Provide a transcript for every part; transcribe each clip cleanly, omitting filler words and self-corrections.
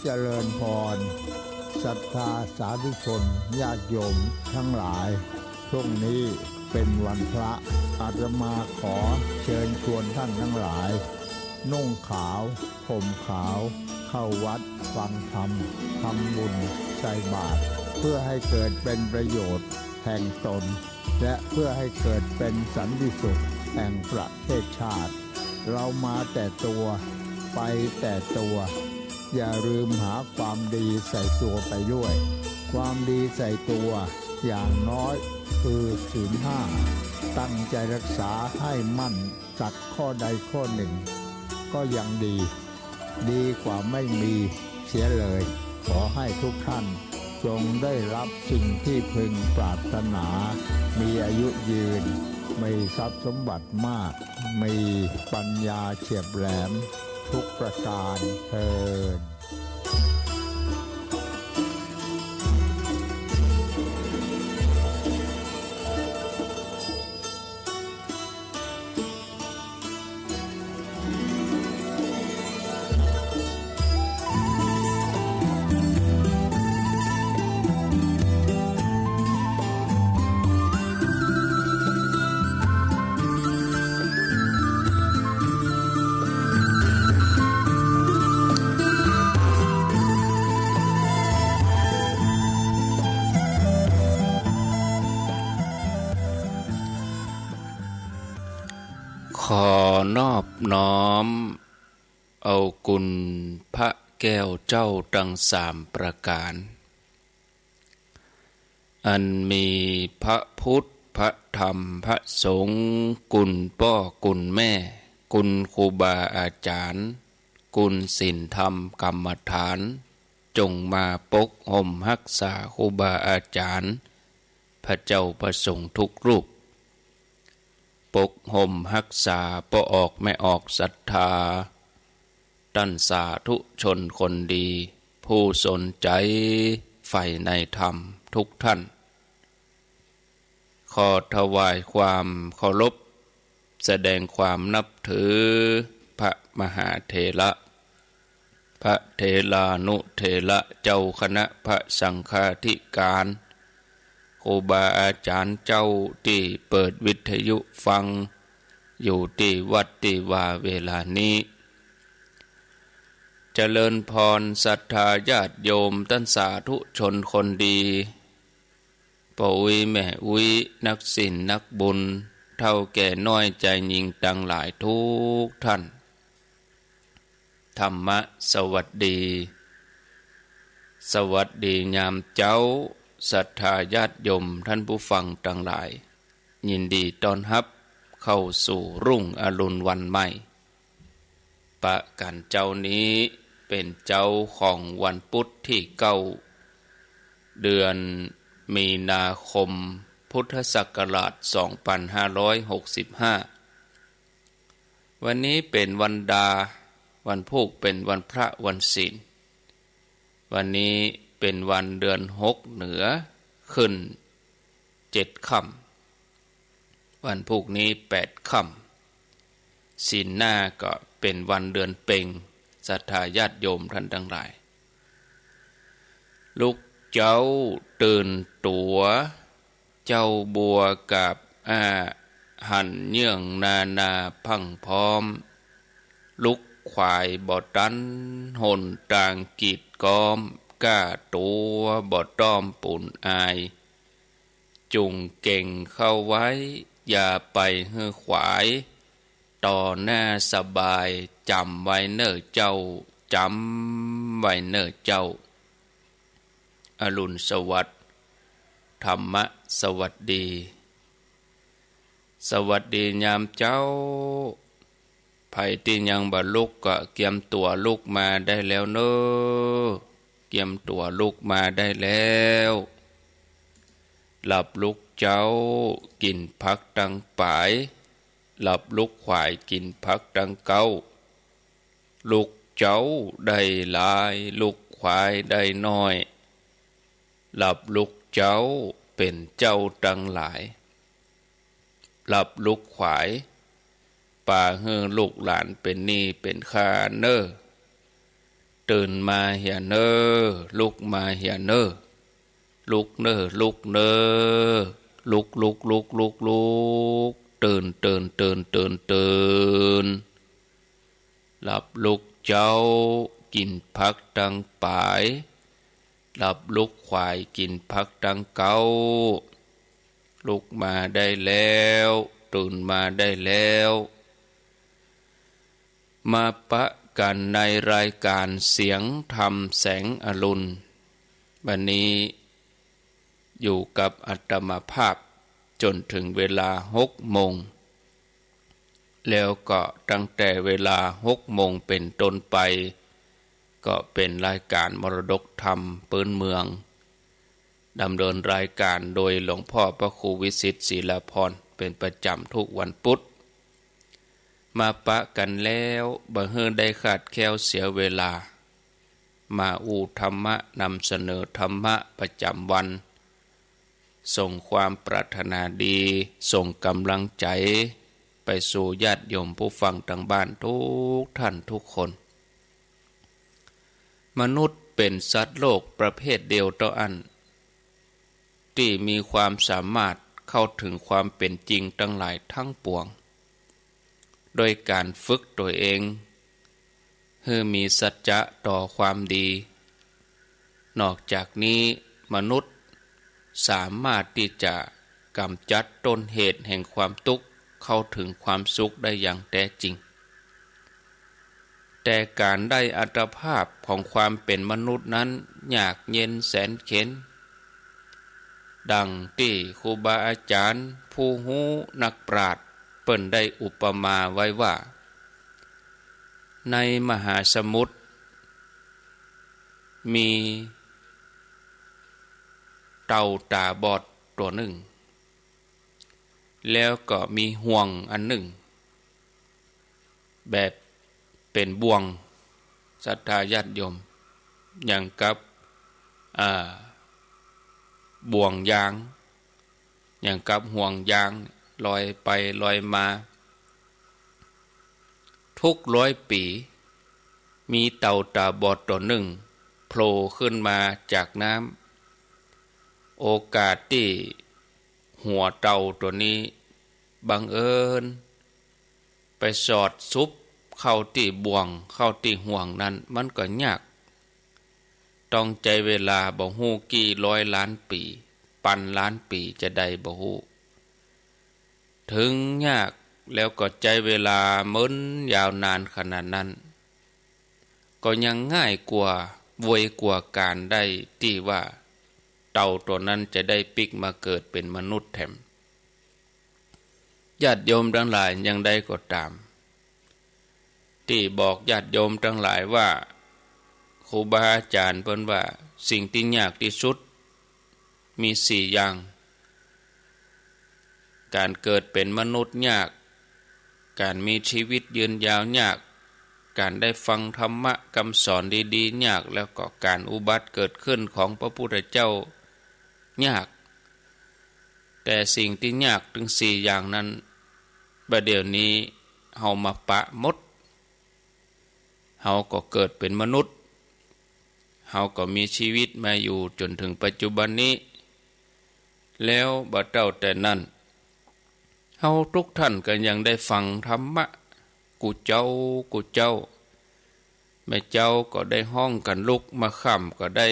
เจริญพรศรัทธาสาธุชนญาติโยมทั้งหลายช่วงนี้เป็นวันพระอาตมาขอเชิญชวนท่านทั้งหลายนุ่งขาวห่มขาวเข้าวัดฟังธรรมทำบุญใส่บาตรเพื่อให้เกิดเป็นประโยชน์แห่งตนและเพื่อให้เกิดเป็นสันติสุขแห่งประเทศชาติเรามาแต่ตัวไปแต่ตัวอย่าลืมหาความดีใส่ตัวไปด้วยความดีใส่ตัวอย่างน้อยคือศีลห้าตั้งใจรักษาให้มั่นสักข้อใดข้อหนึ่งก็ยังดีกว่าไม่มีเสียเลยขอให้ทุกท่านจงได้รับสิ่งที่พึงปรารถนามีอายุยืนมีทรัพย์สมบัติมากมีปัญญาเฉียบแหลมทุกประการเทอญขอนอบน้อมเอากุณพระแก้วเจ้าทั้งสามประการอันมีพระพุทธพระธรรมพระสงฆ์กุณพ่อกุณแม่กุณครูบาอาจารย์กุณศีลธรรมกรรมฐานจงมาปกห่มรักษาครูบาอาจารย์พระเจ้าประสงค์ทุกรูปปกห่มรักษาบ่ออกไม่ออกศรัทธาตั้นสาธุชนคนดีผู้สนใจใฝ่ในธรรมทุกท่านขอถวายความเคารพแสดงความนับถือพระมหาเถระพระเถรานุเถระเจ้าคณะพระสังฆาธิการครูบาอาจารย์เจ้าที่เปิดวิทยุฟังอยู่ที่วัดที่ว่าเวลานี้เจริญพรศรัทธาญาติโยมท่านสาธุชนคนดีพ่ออุ้ยแม่อุ้ยนักศีลนักบุญเท่าแก่น้อยใจหญิงต่างหลายทุกท่านธรรมะสวัสดีสวัสดียามเจ้าศรัทธาญาติโยมท่านผู้ฟังทั้งหลายยินดีต้อนรับเข้าสู่รุ่งอรุณวันใหม่ประกันเจ้านี้เป็นเจ้าของวันพุธที่9เดือนมีนาคมพุทธศักราช2565วันนี้เป็นวันดาวันพุธเป็นวันพระวันศีลวันนี้เป็นวันเดือน6เหนือขึ้น7ค่ำวันพุธนี้8ค่ำศีลหน้าก็เป็นวันเดือนเพ็ญศรัทธาญาติโยมท่านทั้งหลายลูกเจ้าตื่นตัวเจ้าบัวกับหันเยื่องนาพังพร้อมลุกควายบ่ตันหนต่างกีดกอมก้าตัวบ่ต้อมปุ่นอายจุงเก่งเข้าไว้อย่าไปเฮือขวายต่อหน้าสบายจำไว้เน้อเจ้าจำไว้เน้อเจ้าอรุณสวัสดิ์ธรรมะสวัสดีสวัสดียามเจ้าไผที่ยังบ่ลุกก็เตรียมตัวลุกมาได้แล้วเน้อเตรียมตัวลุกมาได้แล้วหลับลุกเจ้ากินผักตังปายหลับลุกขวายกินผักตังเก้าลุกเจ้าได้หลายลุกควายได้น้อยหลับลุกเจ้าเป็นเจ้าตังหลายหลับลุกขวายป่าเฮือลูกหลานเป็นหนี้เป็นค่าเน้อ ตื่นมาเหียเนอลุกมาเหียเนอลุกเนอลุกเนอลุกลุกลุกลุกลุกตื่นตื่นตื่นตื่นตื่นหลับลุกเจ้ากินพักดังปายหลับลุกควายกินพักดังเก้าลุกมาได้แล้วตื่นมาได้แล้วมาปะกันในรายการเสียงธรรมแสงอรุณวันนี้อยู่กับอาตมาภาพจนถึงเวลา6 โมงแล้วก็ตั้งแต่เวลา6 โมงเป็นต้นไปก็เป็นรายการมรดกธรรมพื้นเมืองดำเนินรายการโดยหลวงพ่อพระครูวิสิทธิ์ศิลาพรเป็นประจำทุกวันพุธมาปะกันแล้วบ่เฮือได้ขาดแคลวเสียเวลามาอูธรรมะนำเสนอธรรมะประจำวันส่งความปรารถนาดีส่งกำลังใจไปสู่ญาติโยมผู้ฟังทางบ้านทุกท่านทุกคนมนุษย์เป็นสัตว์โลกประเภทเดียวต่ออันที่มีความสามารถเข้าถึงความเป็นจริงทั้งหลายทั้งปวงโดยการฝึกตัวเองให้มีสัจจะต่อความดีนอกจากนี้มนุษย์สามารถที่จะกำจัดต้นเหตุแห่งความทุกข์เข้าถึงความสุขได้อย่างแท้จริงแต่การได้อัตภาพของความเป็นมนุษย์นั้นยากเย็นแสนเข็ญดังที่ครูบาอาจารย์ผู้หูนักปราชญ์เปิ้นได้อุปมาไว้ว่าในมหาสมุทรมีเต่าตาบอดตัวหนึ่งแล้วก็มีห่วงอันหนึ่งแบบเป็นบ่วงศรัทธาญาติโยมอย่างกับบ่วงยางอย่างกับห่วงยางลอยไปลอยมาทุก100 ปีมีเต่าตาบอดตัวหนึ่งโผล่ขึ้นมาจากน้ำโอกาสที่หัวเต่าตัวนี้บังเอิญไปสอดซุบเข้าที่บ่วงเข้าที่ห่วงนั้นมันก็ยากต้องใจเวลาบ่ฮู้กี่100 ล้านปีพันล้านปีจะได้บ่ฮู้ถึงยากแล้วก็ใจเวลามื้นยาวนานขนาดนั้นก็ยังง่ายกว่าไวกว่าการได้ที่ว่าเต่าตัวนั้นจะได้ปิกมาเกิดเป็นมนุษย์แถมญาติโยมทั้งหลายยังได้ก็ตามที่บอกญาติโยมทั้งหลายว่าครูบาอาจารย์เพิ่นว่าสิ่งที่ยากที่สุดมี4 อย่างการเกิดเป็นมนุษย์ยากการมีชีวิตยืนยาวยากการได้ฟังธรรมะคำสอนดีๆยากแล้วก็การอุบัติเกิดขึ้นของพระพุทธเจ้ายากแต่สิ่งที่ยากถึง4 อย่างนั้นบัดเดี๋ยวนี้เฮามาปะหมดเฮาก็เกิดเป็นมนุษย์เฮาก็มีชีวิตมาอยู่จนถึงปัจจุบันนี้แล้วบ่เจ้าแต่นั้นเฮาทุกท่านก็ยังได้ฟังธรรมะกูเจ้ากูเจ้าแม่เจ้าก็ได้ห้องกันลุกมาค่ำก็ได้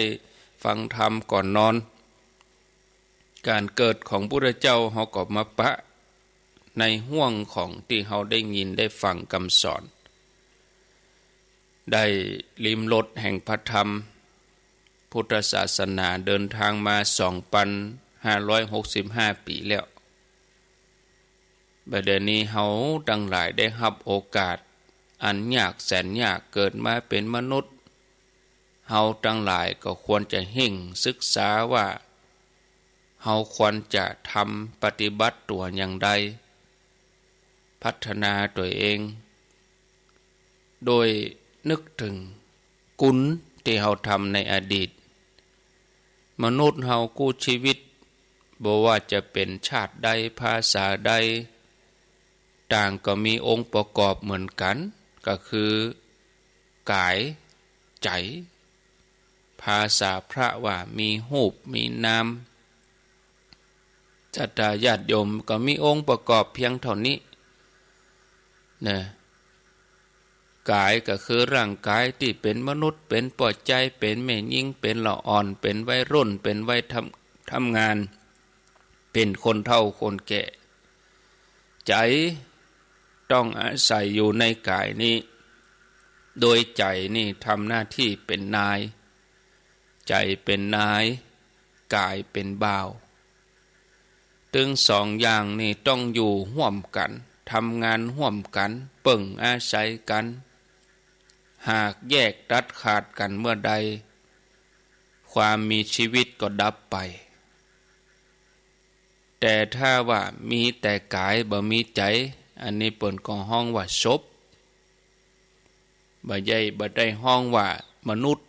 ฟังธรรมก่อนนอนการเกิดของพระพุทธเจ้าเฮาก็มาปะในห่วงของที่เฮาได้ยินได้ฟังคำสอนได้ลิ้มรสแห่งพระธรรมพุทธศาสนาเดินทางมา 2,565 ปีแล้วบัดนี้เฮาทั้งหลายได้รับโอกาสอันยากแสนยากเกิดมาเป็นมนุษย์เฮาทั้งหลายก็ควรจะเห่งศึกษาว่าเฮาควรจะทำปฏิบัติตัวอย่างใดพัฒนาตัวเองโดยนึกถึงกุศลที่เฮาทำในอดีตมนุษย์เฮากู้ชีวิตบ่ว่าจะเป็นชาติใดภาษาใดต่างก็มีองค์ประกอบเหมือนกันก็คือกาย ใจภาษาพระว่ามีรูปมีนามศรัทธาญาติโยมก็มีองค์ประกอบเพียงเท่านี้นะกายก็คือร่างกายที่เป็นมนุษย์เป็นปอดใจเป็นแม่หญิงเป็นละอ่อนเป็นวัยรุ่นเป็นวัยทำงานเป็นคนเฒ่าคนแก่ใจต้องอาศัยอยู่ในกายนี้โดยใจนี่ทำหน้าที่เป็นนายใจเป็นนายกายเป็นบ่าวถึงสองอย่างนี่ต้องอยู่ร่วมกันทำงานร่วมกันเปิ่งอาศัยกันหากแยกตัดขาดกันเมื่อใดความมีชีวิตก็ดับไปแต่ถ้าว่ามีแต่กายบ่มีใจอันนี้เปิ่นก็ห้องว่าศพบ่ได้ห้องว่ามนุษย์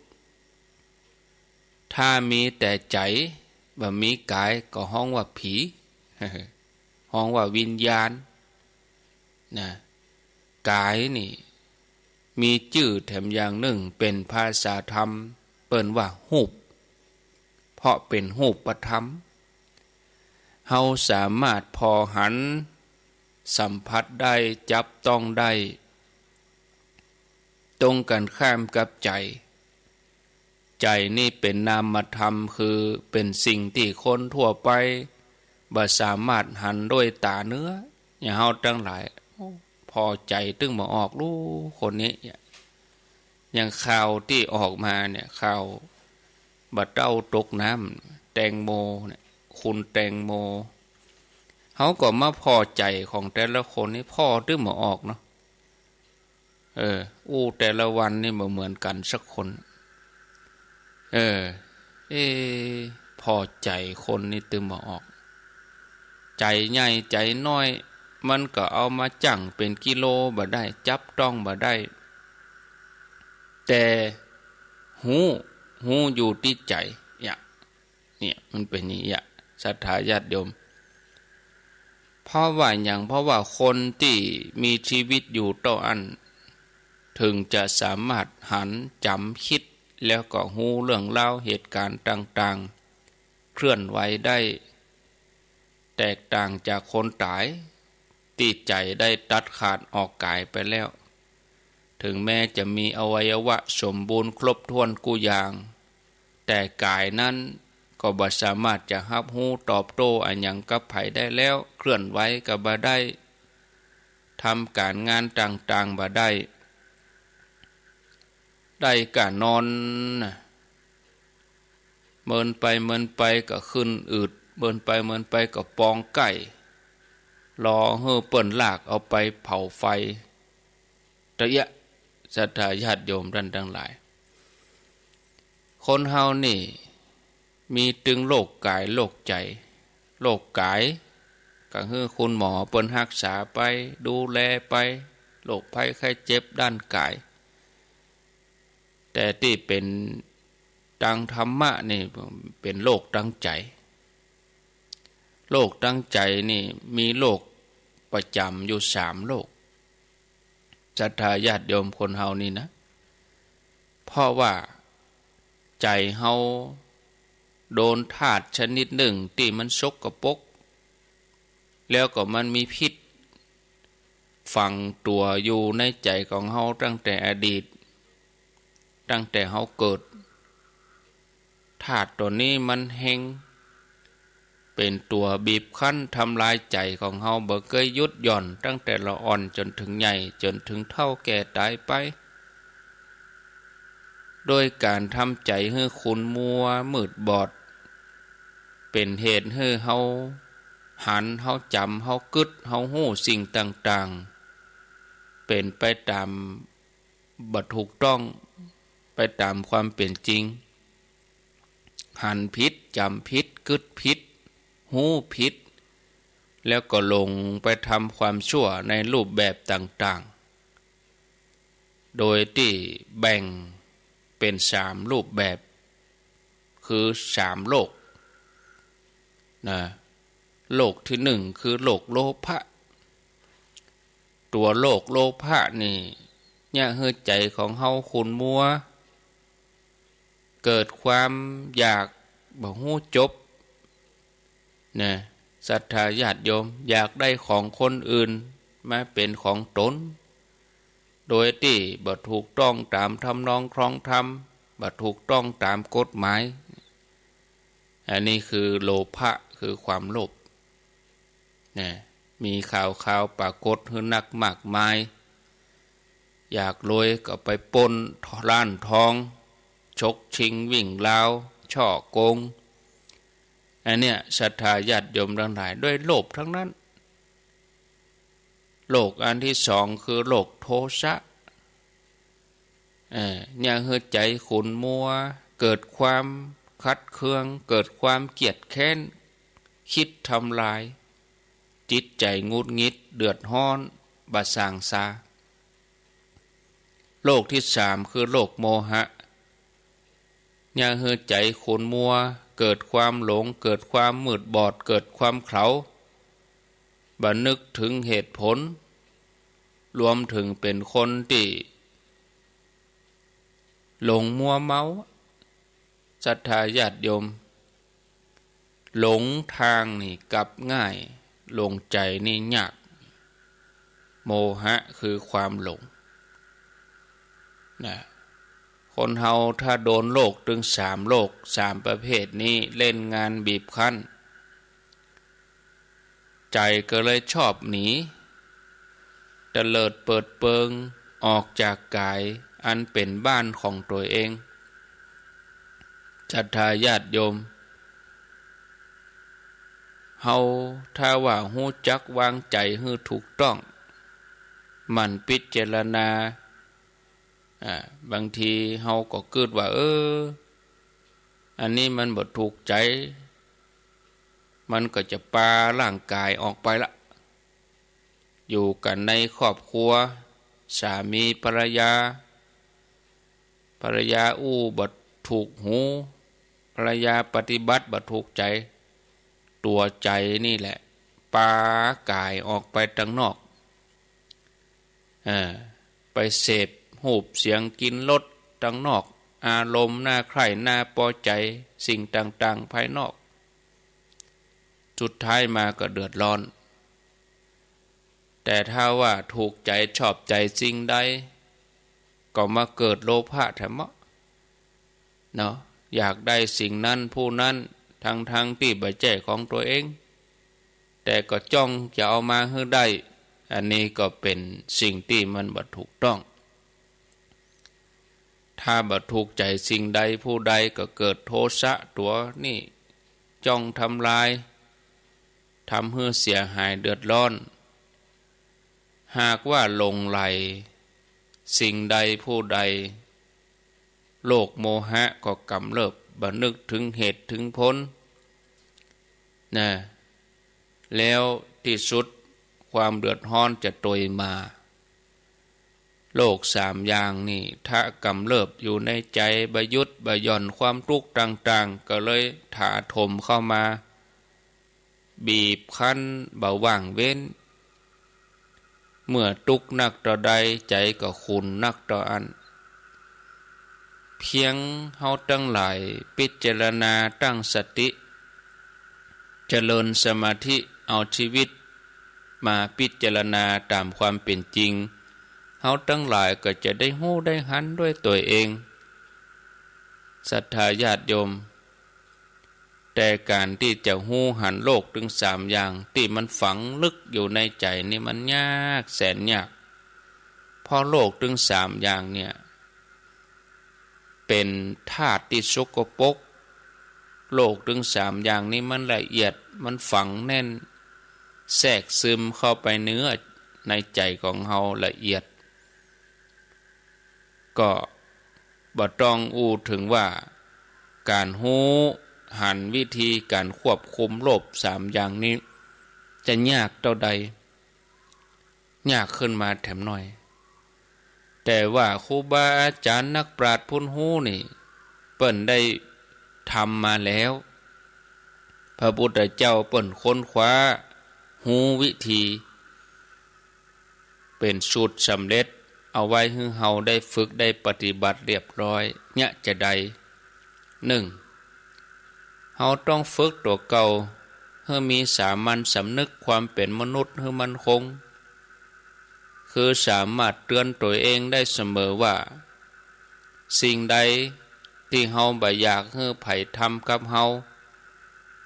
ถ้ามีแต่ใจบ่มีกายก็ห้องว่าผี ห้องว่าวิญญาณนะกายนี่มีชื่อแถมอย่างหนึ่งเป็นภาษาธรรมเปิ้นว่ารูปเพราะเป็นรูปธรรมเฮาสามารถพอหันสัมผัสได้จับต้องได้ตรงกันข้ามกับใจใจนี่เป็นนามธรรมคือเป็นสิ่งที่คนทั่วไปบ่สามารถหันด้วยตาเนื้ออย่างเฮาทั้งหลายพอใจตึงบ่ออกรู้คนนี้อย่างข่าวที่ออกมาเนี่ยข่าวบ่เต้าตกน้ำแตงโมเนี่ยคุณแตงโมเฮาก็มาพอใจของแต่ละคนนี่พ่อตึงบ่ออกเนาะแต่ละวันนี่บ่เหมือนกันสักคนพอใจคนนี่ตึงบ่ออกใจใหญ่ใจน้อยมันก็เอามาจั่งเป็นกิโลบ่ได้จับต้องบ่ได้แต่หูอยู่ที่ใจเนี่ยมันเป็นอย่างนี้ศรัทธาญาติโยมเพราะว่าอย่างเพราะว่าคนที่มีชีวิตอยู่ต่ออันถึงจะสามารถหันจำคิดแล้วก็หูเรื่องเล่าเหตุการณ์ต่างๆเคลื่อนไหวได้แตกต่างจากคนตายที่ใจได้ตัดขาดออกกายไปแล้วถึงแม้จะมีอวัยวะสมบูรณ์ครบถ้วนกุอย่างแต่กายนั้นก็บ่สามารถจะรับรู้ตอบโต้อันหยังกับไผได้แล้วเคลื่อนไหวก็บ่ได้ทำการงานต่างๆบ่ได้ก็นอนเมินไปก็ขึ้นอืดเมินไปก็ปองไก่รอเฮือเปิ้นลากเอาไปเผาไฟตะยะศรัทธาญาติโยมท่านทั้งหลายคนเฮานี่มีตึงโรคกายโรคใจโรคกายก็คือคุณหมอเปิ้นรักษาไปดูแลไปโรคภัยไข้เจ็บด้านกายแต่ที่เป็นทางธรรมะนี่เป็นโรคทางใจโรคทางใจนี่มีโรคประจำอยู่3โรคศรัทธาญาติโยมคนเฮานี่นะเพราะว่าใจเฮาโดนธาตุชนิดหนึ่งที่มันสกปรกแล้วก็มันมีพิษฝังตัวอยู่ในใจของเฮาตั้งแต่อดีตตั้งแต่เฮาเกิดธาตุตัวนี้มันแห้งเป็นตัวบีบคั้นทำลายใจของเฮาบ่เคยหยุดหย่อนตั้งแต่ละอ่อนจนถึงใหญ่จนถึงเฒ่าแก่ตายไปโดยการทำใจให้ขุ่นมัวมืดบอดเป็นเหตุให้เฮาหันเฮาจำเฮากึดเฮาฮู้สิ่งต่างๆเป็นไปตามบ่ถูกต้องไปตามความเป็นจริงหันผิดจำผิดกึดผิดหูผิดแล้วก็ลงไปทำความชั่วในรูปแบบต่างๆโดยที่แบ่งเป็น3รูปแบบคือ3โลกนะโลกที่1คือโลกโลภะตัวโลกโลภะนี่เนี่ยเฮือใจของเฮาขุ่นมัว เกิดความอยากบ่ฮู้จบนะศรัทธาญาติโยมอยากได้ของคนอื่นมาเป็นของตนโดยที่บ่ถูกต้องตามทำนองครองธรรมบ่ถูกต้องตามกฎหมายอันนี้คือโลภะคือความโลภนะมีข่าวปรากฏขึ้นนักมากมายอยากรวยก็ไปปล้นร้านทองฉกชิงวิ่งราวช่อโกงอันเนี้ยศรัทธาญาติโยมทั้งหลายด้วยโลภทั้งนั้นโลกอันที่สองคือโลกโทสะเนี่ยเฮือใจขุ่นมัวเกิดความคัดเคืองเกิดความเกลียดแค้นคิดทำลายจิตใจงุดงิดเดือดร้อนบาสางซาโลกที่สามคือโลกโมหะเนี่ยเฮือใจขุ่นมัวเกิดความหลงเกิดความมืดบอดเกิดความเขลาบ่นึกถึงเหตุผลรวมถึงเป็นคนที่หลงมัวเมาศรัทธาญาติโยมหลงทางนี่กลับง่ายหลงใจนี่ยากโมหะคือความหลงนะคนเฮาถ้าโดนโลกถึงสามโลกสามประเภทนี้เล่นงานบีบคั้นใจก็เลยชอบหนีเตลิดเปิดเปิงออกจากกายอันเป็นบ้านของตัวเองศรัทธาญาติโยมเฮาถ้าว่าฮู้จักวางใจให้ถูกต้องมันพิจารณาบางทีเฮาก็คิดว่าอันนี้มันบ่ถูกใจมันก็จะปาร่างกายออกไปละอยู่กันในครอบครัวสามีภรรยาอู้บ่ถูกหูภรรยาปฏิบัติบ่ถูกใจตัวใจนี่แหละปากายออกไปทางนอกไปเสพรูปเสียงกินรสทางนอกอารมณ์น่าใคร่น่าพอใจสิ่งต่างๆภายนอกสุดท้ายมาก็เดือดร้อนแต่ถ้าว่าถูกใจชอบใจสิ่งใดก็มาเกิดโลภะแถมเนาะอยากได้สิ่งนั้นผู้นั้นทั้งที่บ่ใช่ของตัวเองแต่ก็จ้องจะเอามาให้ได้อันนี้ก็เป็นสิ่งที่มันบ่ถูกต้องถ้าบ่ถูกใจสิ่งใดผู้ใดก็เกิดโทสะตัวนี่จ้องทำลายทำให้เสียหายเดือดร้อนหากว่าหลงไหลสิ่งใดผู้ใดโลกโมหะก็กำเริบบ่นึกถึงเหตุถึงผลนะแล้วที่สุดความเดือดร้อนจะตยมาโลกสามอย่างนี่ถ้ากำเริบอยู่ในใจบยุดบย่อนความทุกข์ต่างๆก็เลยถาถมเข้ามาบีบคั้นเบาว่างเว้นเมื่อทุกข์นักต่อใดใจก็ขุ่นนักต่ออันเพียงเฮาทั้งหลายพิจารณาตั้งสติเจริญสมาธิเอาชีวิตมาพิจารณาตามความเป็นจริงเฮาทั้งหลายก็จะได้ฮู้ได้หันด้วยตัวเองศรัทธาญาติโยมแต่การที่จะฮู้หันโลกถึงสามอย่างที่มันฝังลึกอยู่ในใจนี่มันยากแสนยากเพราะโลกถึงสามอย่างเนี่ยเป็นธาตุที่สกปรกโลกถึงสามอย่างนี้มันละเอียดมันฝังแน่นแทรกซึมเข้าไปเนื้อในใจของเฮาละเอียดก็บ่ต้องอู้ถึงว่าการฮู้หันวิธีการควบคุมโลภสามอย่างนี้จะยากเท่าใดยากขึ้นมาแถมหน่อยแต่ว่าครูบาอาจารย์นักปราชญ์ผู้ฮู้นี่เปิ้นได้ทำมาแล้วพระพุทธเจ้าเปิ้นค้นคว้าฮู้วิธีเป็นสูตรสำเร็จเอาไว้ให้เฮาได้ฝึกได้ปฏิบัติเรียบร้อยเนี่ยจะได้ เฮาต้องฝึกตัวเก่าให้มีสามัญสำนึกความเป็นมนุษย์ให้มันคงคือสามารถเตือนตัวเองได้เสมอว่าสิ่งใดที่เฮาบ่อยากให้ไผทำกับเฮา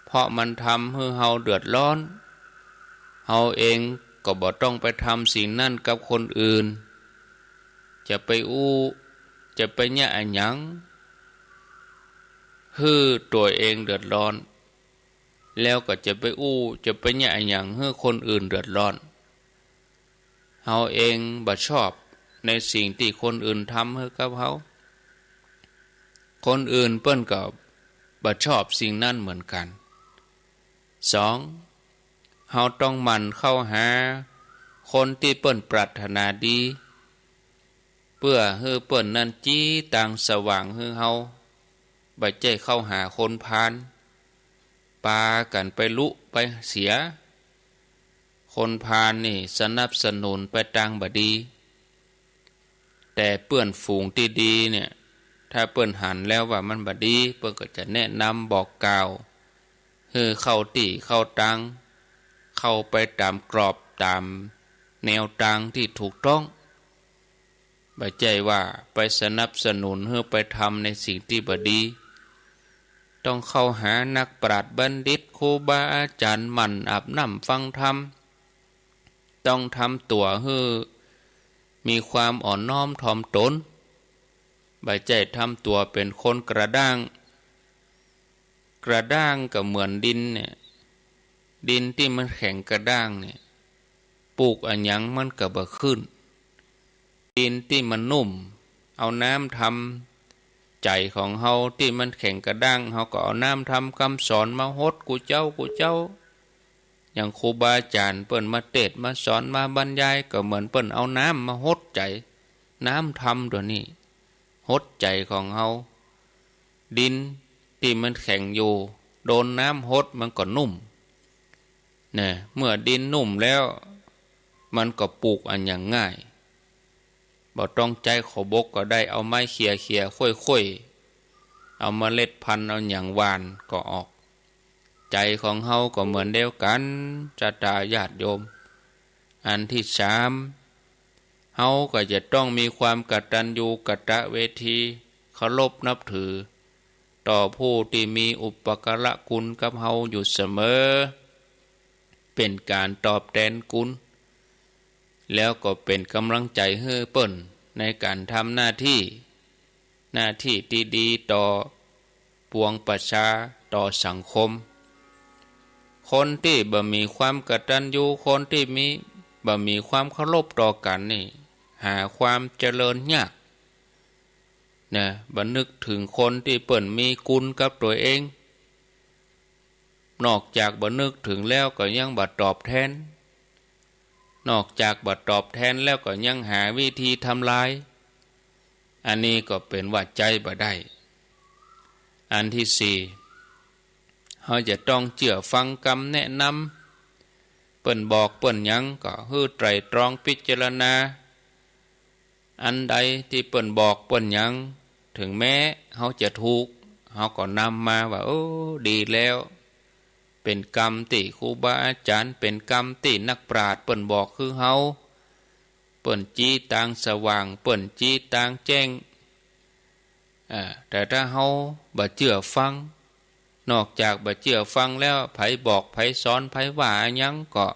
เพราะมันทำให้เฮาเดือดร้อนเฮาเองก็บ่ต้องไปทำสิ่งนั้นกับคนอื่นจะไปจะไปแย่หยังให้ตัวเองเดือดร้อนแล้วก็จะไปจะไปแย่หยังให้คนอื่นเดือดร้อนเฮาเองบ่ชอบในสิ่งที่คนอื่นทำให้กับเฮาคนอื่นเปิ้นก็บ่ชอบสิ่งนั้นเหมือนกัน2เฮาต้องหมั่นเข้าหาคนที่เปิ้นปรารถนาดีเพื่อให้เปิ้นนั้นจี้ต่างสว่างให้เฮาบ่ใจเข้าหาคนพาลปากันไปลุไปเสียคนพาลนี่สนับสนุนไปต่างบ่ดีแต่เปิ้นฝูงที่ดีเนี่ยถ้าเปิ้นหันแล้วว่ามันบ่ดีเปิ้นก็จะแนะนำบอกกล่าวให้เข้าที่เข้าตังเข้าไปตามกรอบตามแนวทางที่ถูกต้องบ่ใจว่าไปสนับสนุนให้ไปทำในสิ่งที่บ่ดีต้องเข้าหานักปราชญ์บัณฑิตครูบาอาจารย์หมั่นอาบน้ำฟังธรรมต้องทำตัวให้มีความอ่อนน้อมถ่อมตนบ่ใจทำตัวเป็นคนกระด้างก็เหมือนดินเนี่ยดินที่มันแข็งกระด้างเนี่ยปลูกอันหยังมันก็บ่ขึ้นดินที่มันนุ่มเอาน้ำทำใจของเฮาที่มันแข็งกระด้างเฮาก็เอาน้ำทำคำสอนมาฮดกูเจ้าอย่างครูบาอาจารย์เปิ้นมาเทศน์มาสอนมาบรรยายก็เหมือนเปิ้นเอาน้ำมาฮดใจน้ำทำตัวนี้ฮดใจของเฮาดินที่มันแข็งอยู่โดนน้ำฮดมันก็นุ่มเนี่ยเมื่อดินนุ่มแล้วมันก็ปลูกอันอย่างง่ายบ่ต้องใจขอบกก็ได้เอาไม้เขี่ยค่อยๆเอาเมล็ดพันธุ์เอาอย่างหวานก็ออกใจของเฮาก็เหมือนเดียวกันจะตาญาติโยมอันที่3เฮาก็จะต้องมีความกตัญญูกตเวทีเคารพนับถือต่อผู้ที่มีอุปการะคุณกับเฮาอยู่เสมอเป็นการตอบแทนคุณแล้วก็เป็นกำลังใจให้เปิ้นในการทำหน้าที่ที่ดีต่อปวงประชาต่อสังคมคนที่บ่มีความกตัญญูคนที่บ่มีความเคารพต่อกันนี่หาความเจริญยากนะบ่นึกถึงคนที่เปิ้นมีคุณกับตัวเองนอกจากบ่นึกถึงแล้วก็ยังบ่ตอบแทนนอกจากบ่ตอบแทนแล้วก็ยังหาวิธีทำลายอันนี้ก็เป็นว่าใจบ่ได้อันที่4เฮาจะต้องเชื่อฟังคำแนะนำเปิ้นบอกเปิ้นหยังก็ฮื้อไตร่ตรองพิจารณาอันใดที่เปิ้นบอกเปิ้นหยังถึงแม้เฮาจะถูกเฮาก็นำมาว่าโอ้ดีแล้วเป็นกรรมที่ครูบาอาจารย์เป็นกรรมที่นักปราชญ์เปิ้นบอกคือเฮาเปิ้นจี้ตางสว่างเปิ้นจี้ตางแจ้งแต่ถ้าเฮาบ่เชื่อฟังนอกจากบ่เชื่อฟังแล้วไผบอกไผสอนไผว่าหยังก็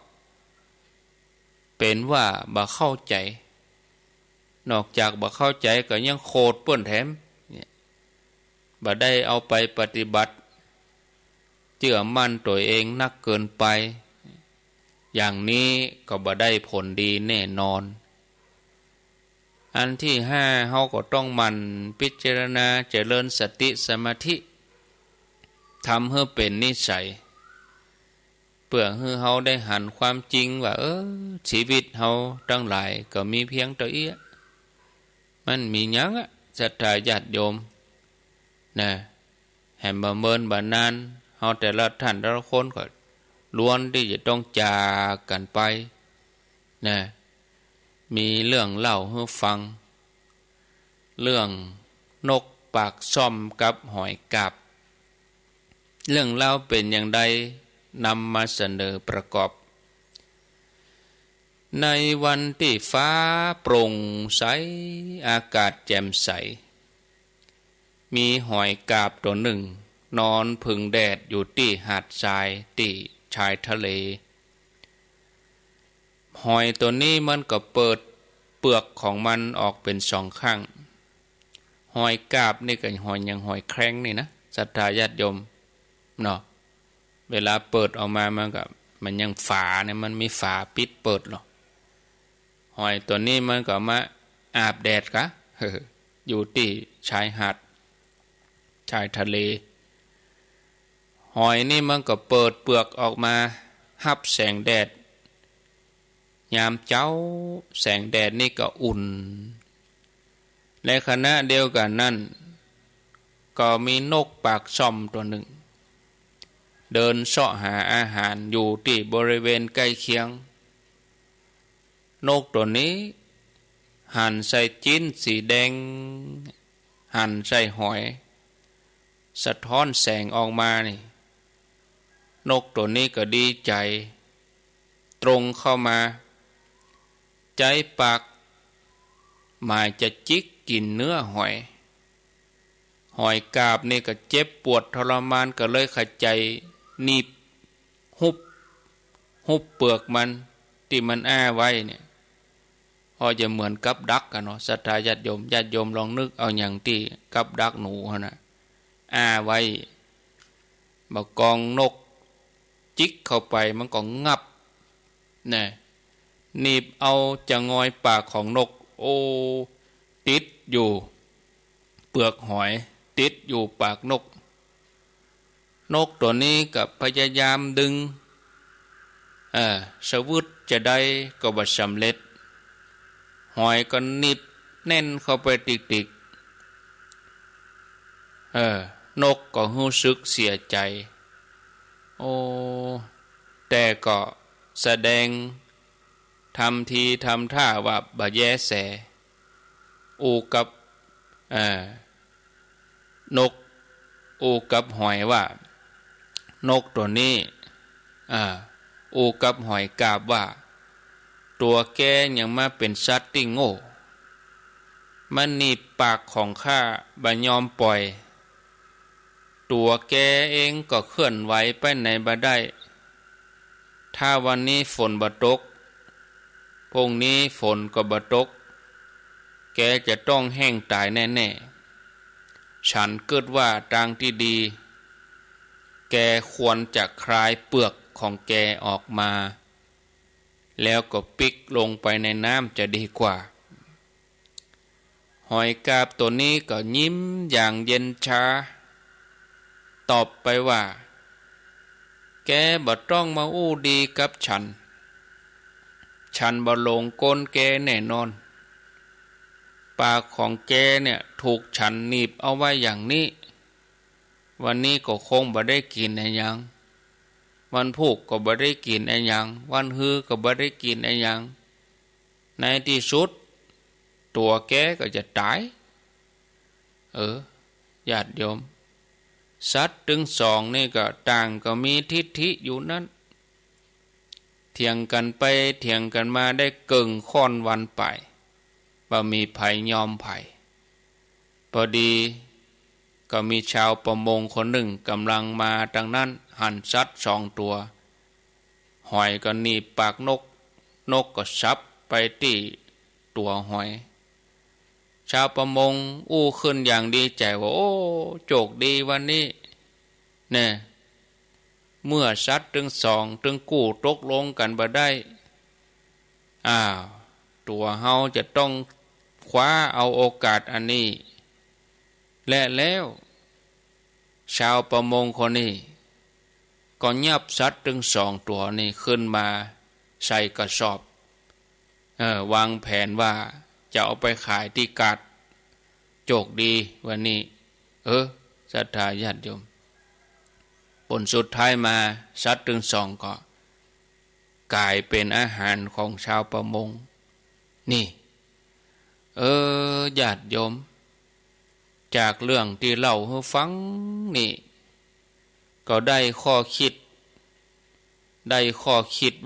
เป็นว่าบ่เข้าใจนอกจากบ่เข้าใจก็ยังโคตรเปิ้นแถมบ่ได้เอาไปปฏิบัติเชื่อมั่นตัวเองนักเกินไปอย่างนี้ก็บ่ได้ผลดีแน่นอนอันที่5เฮาก็ต้องหมั่นพิจารณาเจริญสติสมาธิทำให้เป็นนิสัยเพื่อให้เฮาได้หันความจริงว่าชีวิตเฮาทั้งหลายก็มีเพียงตัวเอี้ยมันมีหยังศรัทธาญาติโยมนะให้บ่เมินบ่นานเฮาแต่ละท่านแต่ละคนก็ล้วนที่จะต้องจากกันไปนะมีเรื่องเล่าให้ฟังเรื่องนก ปากซ่อมกับหอยกาบเรื่องเล่าเป็นอย่างใดนำมาเสนอประกอบในวันที่ฟ้าโปร่งใสอากาศแจ่มใสมีหอยกาบตัวหนึ่งนอนพึ่งแดดอยู่ที่หาดทรายที่ชายทะเลหอยตัวนี้มันก็เปิดเปลือกของมันออกเป็นสองข้างหอยกาบนี่กับหอยอย่างหอยแครงนี่นะศรัทธาญาติโยมเนาะเวลาเปิดออกมามันยังฝาเนี่ยมันมีฝาปิดเปิดหรอหอยตัวนี้มันก็มาอาบแดดกะ อยู่ที่ชายหาดชายทะเลหอยนี่มันก็เปิดเปลือกออกมารับแสงแดดยามเจ้าแสงแดดนี่ก็อุ่นในขณะเดียวกันนั้นก็มีนกปากซ่อมตัวหนึ่งเดินเสาะหาอาหารอยู่ที่บริเวณใกล้เคียงนกตัวนี้หันใส่จิ้นสีแดงหันใส่หอยสะท้อนแสงออกมานี่นกตัวนี้ก็ดีใจตรงเข้ามาใจปากหมายจะจิกกินเนื้อหอยกาบนี่ก็เจ็บปวดทรมานก็เลยขัดใจหนีบหุบเปลือกมันที่มันอ้าไว้เนี่ยพอจะเหมือนกับดักกันเนาะศรัทธาญาติโยมลองนึกเอาอย่างที่กับดักหนูนะอ้าไว้บกองนกจิกเข้าไปมันก็งับเนี่ยหนีบเอาจะงอยปากของนกโอ้ติดอยู่เปลือกหอยติดอยู่ปากนกตัวนี้กับพยายามดึงสวุธจะได้ก็บ่สำเร็จหอยก็หนีบแน่นเข้าไปติกนกก็รู้สึกเสียใจโอ้แต่ก็แสดงทำทีทำท่าว่าบ่แยแสอูกับนกอูกับหอยว่านกตัวนี้อูกับหอยกาบว่าตัวแกยังมาเป็นสัตว์ที่โง่มันหนีบปากของข้าบ่ยอมปล่อยตัวแกเองก็เคลื่อนไหวไปไหนบ่ได้ถ้าวันนี้ฝนบ่ตกพรุ่งนี้ฝนก็บ่ตกแกจะต้องแห้งตายแน่ๆฉันคิดว่าทางที่ดีแกควรจะคลายเปลือกของแกออกมาแล้วก็ปิกลงไปในน้ำจะดีกว่าหอยกาบตัวนี้ก็ยิ้มอย่างเย็นชาตอบไปว่าแกบ่ต้องมาอู้ดีกับฉันบ่ลงกลแกแน่นอนปากของแกเนี่ยถูกฉันหนีบเอาไว้อย่างนี้วันนี้ก็คงบ่ได้กินอะไรยังวันพุกก็บ่ได้กินอะไรยังวันฮือก็บ่ได้กินอะไรยังในที่สุดตัวแกก็จะตายญาติโยมสัตว์ถึงสองนี่ก็ต่างก็มีทิฏฐิอยู่นั้นเถียงกันไปเถียงกันมาได้เกิงค่อนวันไปว่ามีภัยยอมภัยพอดีก็มีชาวประมงคนหนึ่งกำลังมาดังนั้นหั่นสัตว์2 ตัวหอยก็หนีบปากนกก็ซับไปที่ตัวหอยชาวประมงอู้ขึ้นอย่างดีใจว่าโอ้โชคดีวันนี้เนี่ยเมื่อสัตว์ถึง2ถึงกู้ตกลงกันบ่ได้ตัวเฮาจะต้องคว้าเอาโอกาสอันนี้และแล้วชาวประมงคนนี้ก็ยับสัตว์ถึง2 ตัวนี้ขึ้นมาใส่กระสอบวางแผนว่าจะเอาไปขายที่กาดโชคดีวันนี้ศรัทธาญาติโยมผลสุดท้ายมาสัตว์ถึง2ก็กลายเป็นอาหารของชาวประมงนี่ญาติโยม จากเรื่องที่เล่าให้ฟังนี่ก็ได้ข้อคิด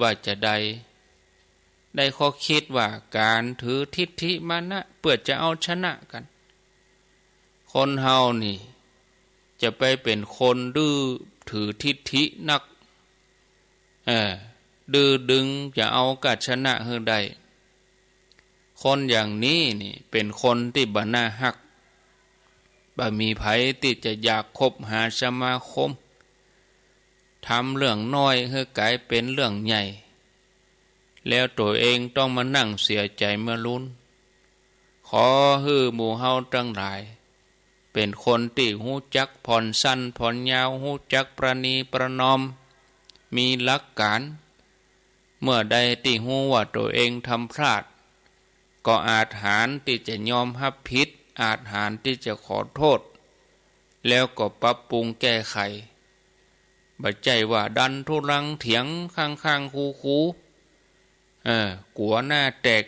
ว่าจะได้ข้อคิดว่าการถือทิฏฐิมานะเพื่อจะเอาชนะกันคนเฮานี่จะไปเป็นคนดื้อถือทิฏฐินักดื้อดึงจะเอากัดชนะให้ได้คนอย่างนี้นี่เป็นคนที่บ่น่าฮักบ่มีไผที่จะอยากคบหาสมาคมทำเรื่องน้อยให้กลายเป็นเรื่องใหญ่แล้วตัวเองต้องมานั่งเสียใจเมื่อลุ้นขอให้หมู่เฮาทั้งหลายเป็นคนที่ฮู้จักผ่อนสั้นผ่อนยาวฮู้จักประนีประนอมมีหลักการเมื่อใดที่ฮู้ว่าตัวเองทำพลาดก็อาจหาญที่จะยอมรับผิดอาจหาญที่จะขอโทษแล้วก็ปรับปรุงแก้ไขบ่ใจว่าดันทุรังเถียงข้างๆคูกลัวหน้าแตก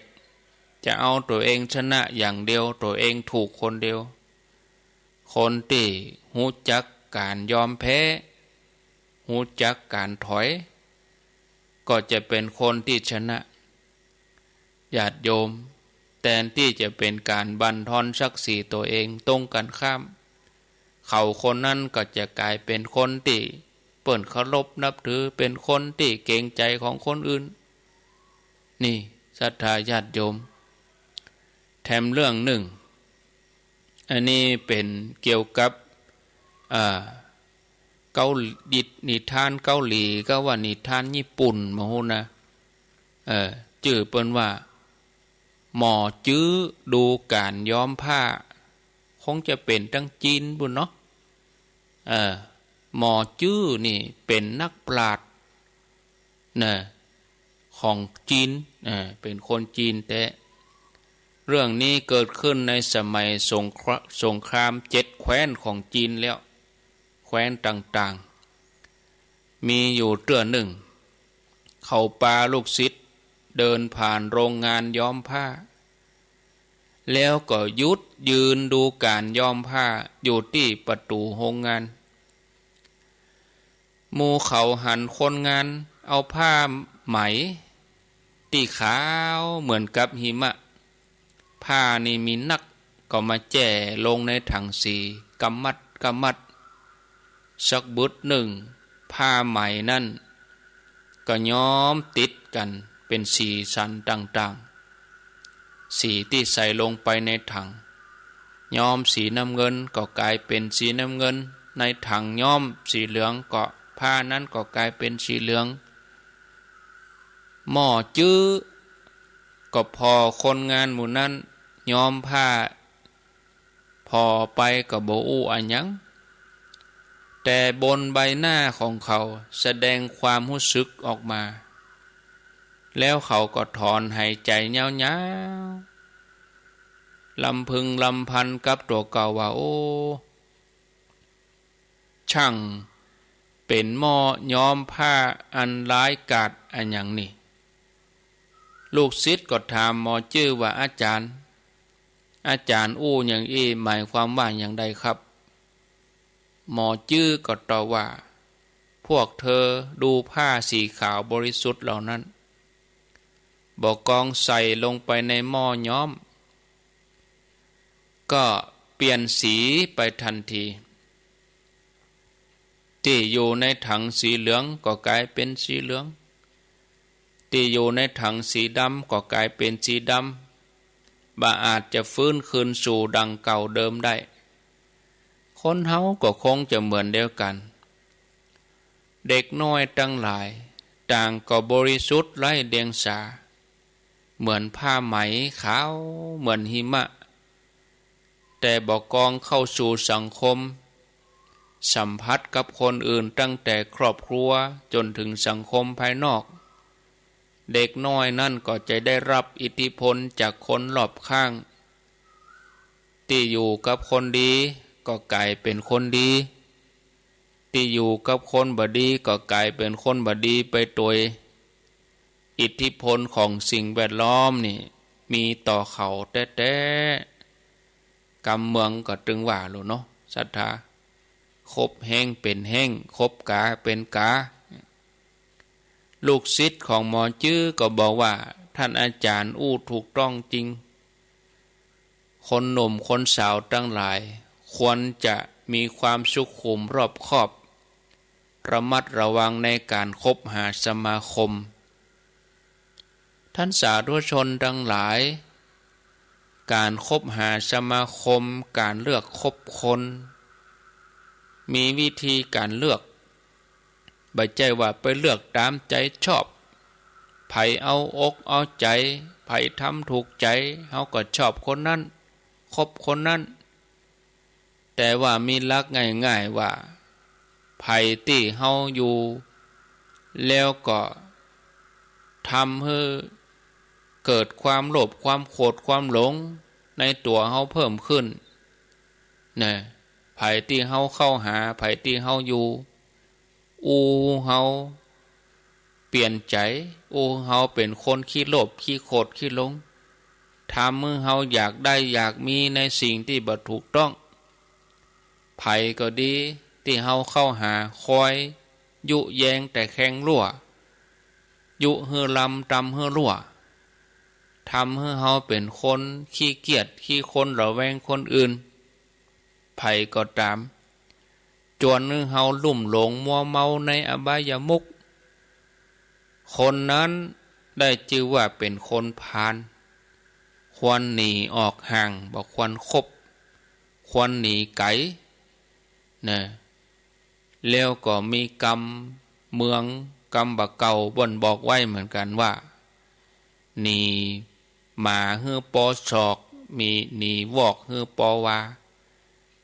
จะเอาตัวเองชนะอย่างเดียวตัวเองถูกคนเดียวคนที่ฮู้จักการยอมแพ้ฮู้จักการถอยก็จะเป็นคนที่ชนะญาติโยมแทนที่จะเป็นการบั่นทอนศักดิ์ศรีตัวเองตรงกันข้ามเขาคนนั้นก็จะกลายเป็นคนที่เปิ่นเคารพนับถือเป็นคนที่เกรงใจของคนอื่นนี่ศรัทธาญาติโยมแถมเรื่องหนึ่งอันนี้เป็นเกี่ยวกับเกาหลีนิทานเกาหลีก็ว่านิทานญี่ปุ่นมาโหนะชื่อเปิ้นว่าหมอจื้อดูการย้อมผ้าคงจะเป็นทั้งจีนบุญเนาะหมอจื้อนี่เป็นนักปราชญ์นะของจีนเป็นคนจีนแต่เรื่องนี้เกิดขึ้นในสมัยสงคราม7 แคว้นของจีนแล้วแคว้นต่างๆมีอยู่เตื้อหนึ่งเขาปาลูกศิษย์เดินผ่านโรงงานย้อมผ้าแล้วก็ยุดยืนดูการย้อมผ้าอยู่ที่ประตูโรงงานหมู่เขาหันคนงานเอาผ้าไหมที่ขาวเหมือนกับหิมะผ้านี่มีนักก็มาแจ่ลงในถังสีกำมัดสักบึดหนึ่งผ้าไหมนั่นก็ย้อมติดกันเป็นสีสันต่างๆสีที่ใส่ลงไปในถังย้อมสีน้ำเงินก็กลายเป็นสีน้ำเงินในถังย้อมสีเหลืองก็ผ้านั้นก็กลายเป็นสีเหลืองหม้อจื้อก็พอคนงานหมู่นั้นย้อมผ้าพอไปก็บ่อู้อันยังแต่บนใบหน้าของเขาแสดงความรู้สึกออกมาแล้วเขาก็ถอนหายใจยาวๆลำพึงลำพันกับตัวเก่าว่าโอ้ช่างเป็นหม้อย้อมผ้าอันร้ายกาจอันอย่างนี้ลูกศิษย์ก็ถามหมอจื้อว่าอาจารย์อู้อย่างอี้หมายความว่าอย่างใดครับหมอจื้อก็ตอบว่าพวกเธอดูผ้าสีขาวบริสุทธิ์เหล่านั้นบอกกองใส่ลงไปในหม้อย้อมก็เปลี่ยนสีไปทันทีที่อยู่ในถังสีเหลืองก็กลายเป็นสีเหลืองที่อยู่ในถังสีดำก็กลายเป็นสีดำบ่อาจจะฟื้นคืนสู่ดังเก่าเดิมได้คนเฮาก็คงจะเหมือนเดียวกันเด็กน้อยทั้งหลายต่างก็บริสุทธิ์ไร้เดียงสาเหมือนผ้าไหมขาวเหมือนหิมะแต่บอกกองเข้าสู่สังคมสัมผัสกับคนอื่นตั้งแต่ครอบครัวจนถึงสังคมภายนอกเด็กน้อยนั่นก็จะได้รับอิทธิพลจากคนรอบข้างที่อยู่กับคนดีก็กลายเป็นคนดีที่อยู่กับคนบดีก็กลายเป็นคนบดีไปโดยอิทธิพลของสิ่งแวดล้อมนี่มีต่อเขาแท้ กำเมืองก็ตึงว่าโลเนาะศรัทธาคบแห้งเป็นแห้งคบกาเป็นกาลูกศิษย์ของหมอจื้อก็บอกว่าท่านอาจารย์อู้ถูกต้องจริงคนหนุ่มคนสาวทั้งหลายควรจะมีความสุขุมรอบคอบระมัดระวังในการคบหาสมาคมท่านสาธุชนทั้งหลายการคบหาสมาคมการเลือกคบคนมีวิธีการเลือกบ่ใช่ว่าไปเลือกตามใจชอบไผเอาอกเอาใจไผทำถูกใจเฮาก็ชอบคนนั้นคบคนนั้นแต่ว่ามีหลักง่ายๆว่าไผที่เฮาอยู่แล้วก็ทำให้เกิดความโลภความโกรธความหลงในตัวเฮาเพิ่มขึ้นนะไผที่เฮาเข้าหาไผที่เฮาอยู่เฮาเปลี่ยนใจเฮาเป็นคนขี้โลภขี้โกรธขี้หลงทำให้เฮาอยากได้อยากมีในสิ่งที่บ่ถูกต้องไผก็ดีที่เฮาเข้าหาคอยยุแยงแต่แข็งรั่วยุเฮือลำตำเฮือรั่วทำให้เฮาเป็นคนขี้เกียจขี้คนระแวงคนอื่นไผก็ตามจวนให้เฮาลุ่มหลงมัวเมาในอบายมุขคนนั้นได้ชื่อว่าเป็นคนพาลควรหนีออกห่างบ่ควรคบควรหนีไกลนะแล้วก็มีกรรมเมืองกรรมบะเก่าบ่นบอกไว้เหมือนกันว่าหนีหมาฮื้อปอศอกมีหนีวอกฮื้อปอวา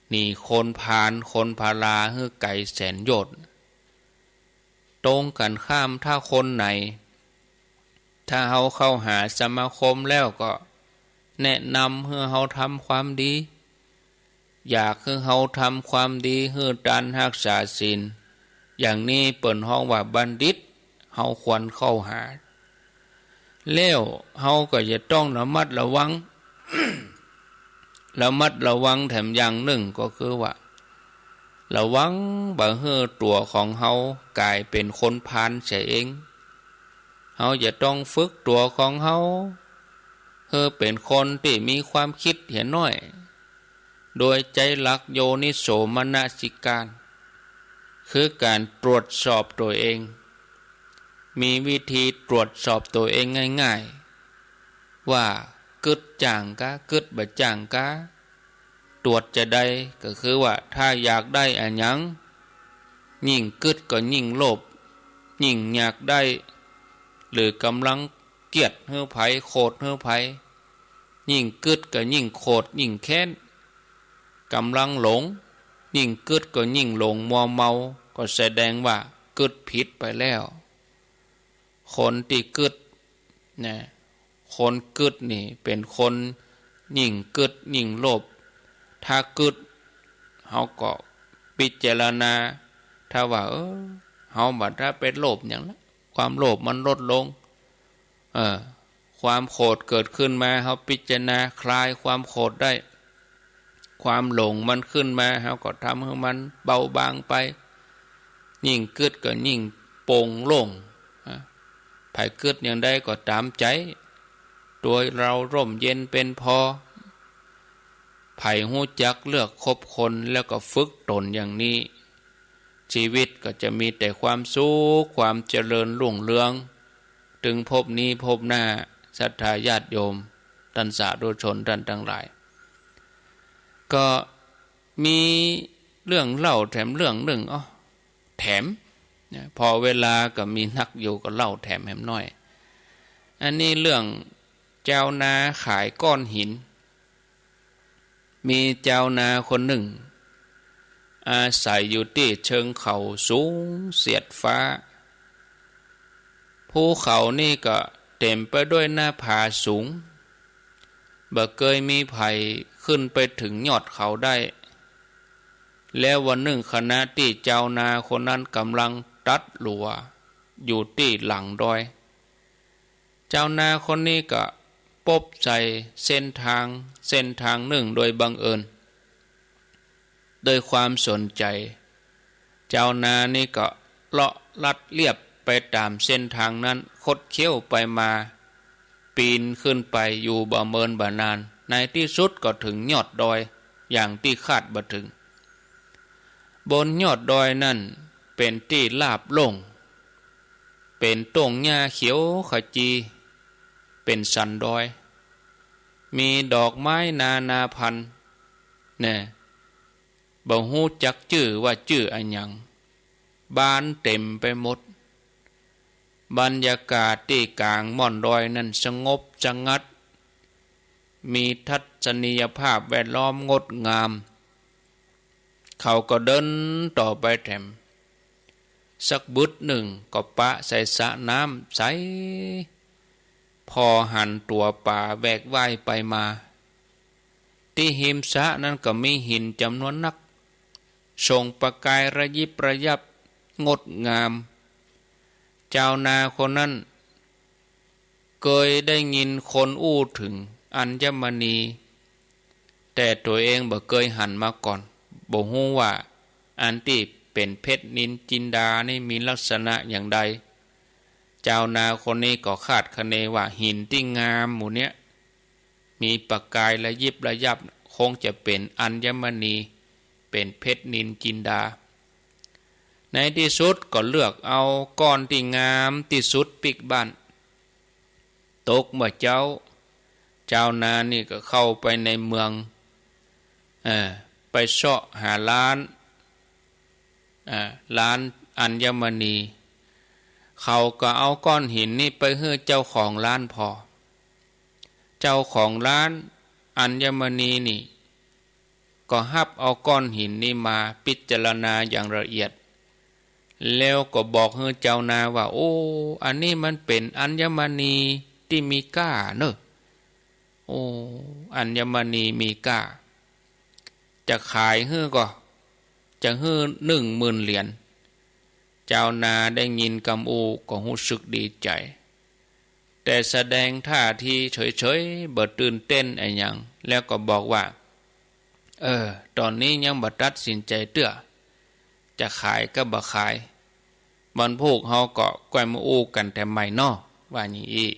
หนีคนพาลคนพาลาฮื้อไก่แสนโยชน์ตรงกันข้ามถ้าคนไหนถ้าเฮาเข้าหาสมาคมแล้วก็แนะนำให้เฮาทำความดีอยากให้เฮาทำความดีให้การรักษาศีลอย่างนี้เปิ่นฮ้องว่าบัณฑิตเฮาควรเข้าหาแล้วเฮาก็จะต้องระมัดระวัง ระมัดระวังแถมอย่างหนึ่งก็คือว่าระวังบ่ให้ตัวของเฮากลายเป็นคนพาลเสียเองเฮาจะต้องฝึกตัวของเฮาให้เป็นคนที่มีความคิดเห็นน้อยโดยใจหลักโยนิโสมนสิการคือการตรวจสอบตัวเองมีวิธีตรวจสอบตัวเองง่ายๆว่ากึดจ่างกะกึดบ่จ่างกะตรวจจะได้ก็คือว่าถ้าอยากได้อันหยังยิ่งกึดก็ยิ่งโลภยิ่งอยากได้หรือกำลังเกลียดเฮือไผโกรธเฮือไผยิ่งกึดก็ยิ่งโกรธยิ่งแค้นกำลังหลงยิ่งกึดก็ยิ่งหลงมัวเมาก็แสดงว่ากึดผิดไปแล้วคนที่กึดนะคนกึดนี่เป็นคนยิ่งกึดยิ่งโลภถ้ากึดเฮาก็พิจารณาถ้าว่าเฮาบัดถ้าเป็นโลภอย่างนั้นความโลภมันลดลงความโกรธเกิดขึ้นมาเฮาพิจารณาคลายความโกรธได้ความหลงมันขึ้นมาเฮาก็ทำให้มันเบาบางไปยิ่งกึดก็ยิ่งโปร่งโล่งไผกึดอย่างใดก็ตามใจโดยเราร่มเย็นเป็นพอไผฮู้จักเลือกคบคนแล้วก็ฝึกตนอย่างนี้ชีวิตก็จะมีแต่ความสุขความเจริญรุ่งเรืองถึงภพนี้ภพหน้าศรัทธาญาติโยมท่านสาธุชนท่านทั้งหลายก็มีเรื่องเล่าแถมเรื่องหนึ่งแถมพอเวลาก็มีนักอยู่ก็เล่าแถมแหมน้อยอันนี้เรื่องเจ้านาขายก้อนหินมีเจ้านาคนหนึ่งอาศัยอยู่ที่เชิงเขาสูงเสียดฟ้าภูเขานี่ก็เต็มไปด้วยหน้าผาสูงบ่เคยมีภัยขึ้นไปถึงยอดเขาได้แล้ววันหนึ่งขณะที่เจ้านาคนนั้นกำลังตัดหลัวอยู่ที่หลังดอยเจ้านาคนนี้ก็ ปบใส่เส้นทางหนึ่งโดยบังเอิญโดยความสนใจเจ้านานี่ก็เลาะลัดเลียบไปตามเส้นทางนั้นคดเคี้ยวไปมาปีนขึ้นไปอยู่บ่เมินบ่นานในที่สุดก็ถึงยอดดอยอย่างที่คาดบ่ถึงบนยอดดอยนั่นเป็นที่ลาบโล่งเป็นต้นหญ้าเขียวขจีเป็นสันดอยมีดอกไม้นานาพันธุ์เนี่ยบ่ฮู้จักชื่อว่าชื่ออันหยังบานเต็มไปหมดบรรยากาศที่กลางม่อนดอยนั้นสงบสงัดมีทัศนียภาพแวดล้อมงดงามเขาก็เดินต่อไปแถมสักบึดหนึ่งก็ปะใส่สระน้ำใสพอหันตัวป่าแวกว่ายไปมาที่หิมสระนั้นก็มีหินจำนวนนักส่งประกายระยิบระยับงดงามเจ้านาคนนั้นเคยได้ยินคนอู้ถึงอัญมณีแต่ตัวเองบ่เคยหันมาก่อนบ่ฮู้ว่าอันที่เป็นเพชรนินจินดานี่มีลักษณะอย่างใดเจ้านาคนนี้ก็คาดคะเนว่าหินที่งามหมู่เนี้ยมีประกายระยิบระยับคงจะเป็นอัญมณีเป็นเพชรนินจินดาในที่สุดก็เลือกเอาก้อนที่งามที่สุดปิกบ้านตกเมื่อเจ้านานี่ก็เข้าไปในเมืองไปเสาะหาร้านอัญมณีเขาก็เอาก้อนหินนี่ไปให้เจ้าของร้านพอเจ้าของร้านอัญมณีนี่ก็ฮับเอาก้อนหินนี่มาพิจารณาอย่างละเอียดแล้วก็บอกให้เจ้านาว่าโอ้อันนี้มันเป็นอัญมณีที่มีค่าเนอะโอ้อัญมณีมีค่าจะขายให้ก็จะให้10,000 เหรียญเจ้านาได้ยินคำอูก็รู้สึกดีใจแต่แสดงท่าทีเฉยๆบ่ตื่นเต้นอะไรอย่างแล้วก็บอกว่าตอนนี้ยังบ่ตัดสินใจเตื้อจะขายก็บ่ขายบรรพวกเฮาก็ก้อยมาอู้กันแต่ใหม่นอว่าอย่างนี้